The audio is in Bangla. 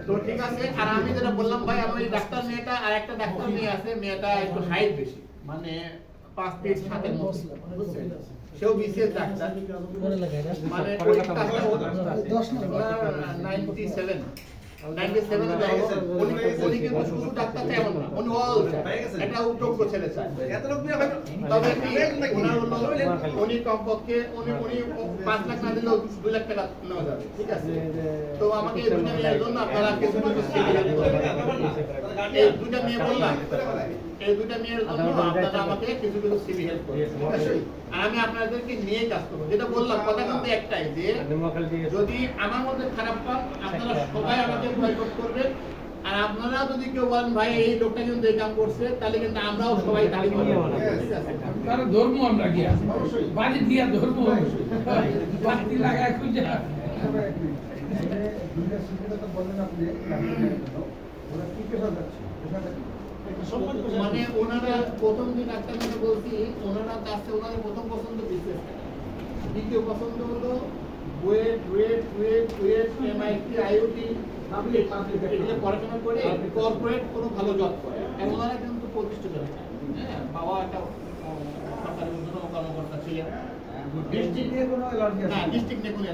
তো ঠিক আছে। আর আমি যেটা বললাম ভাই, আমার এই ডাক্তার মেয়েটা আর একটা ডাক্তার মেয়ে আছে, মেয়েটা একটু হাইট বেশি, মানে 5 ফিট 7 এর মতো, বুঝছেন? সেও বিসিএস ডাক্তার, মানে ওই কাজটা 97 উনি কিন্তু শুধু ডাক্তার তেমন না, উনি অল একটা উদ্যোগ্য ছেলে চায়। তবে কি ওনার হলো উনি কমপক্ষে উনি 5 লাখ না দিলেও 2 লাখ টাকা নেওয়া যাবে, ঠিক আছে? তো আমাকে এই দুইটা মেয়ের জন্য আপনারা কিছু এই দুইটা মেয়ে বললাম, এই দুইটা মেয়ের জন্য আপনারা আমাকে কিছু সিভি হেল্প করবেন, ঠিক আছে? আর আমি আপনাদেরকে নিয়ে কাজ করবো। যেটা বললাম কথা কিন্তু একটাই, যে যদি আমার মধ্যে খারাপ পান আপনারা সবাই আমাকে বয়কট করবেন। আর আপনারা যদি কেউ বলেন ভাই এই লোকটা কিন্তু এই কাম করছে, তাহলে কিন্তু আমরাও সবাই তালি করব, ঠিক আছে? তার ধর্ম আমরা কি আছে বাড়ি দিয়া ধর্ম বাড়ি লাগায় খুঁজে দুইটা সিভিলে তো বললেন আপনি ওরা কি পেশা যাচ্ছে মানে ওনারা প্রথম দিন একটা মেয়ে বলছি, ওনারা কাছে ওনাদের প্রথম পছন্দ বিসিএস, দ্বিতীয় পছন্দ হলো ওয়েট এমআইটি আইওটি এগুলো পড়াশোনা করে কর্পোরেট কোনো ভালো জব করে। আর ওনারা কিন্তু প্রতিষ্ঠিত, হ্যাঁ, বাবা একটা সরকারি কর্মকর্তা ছিলেন। ডিস্ট্রিক্ট নিয়ে কোনো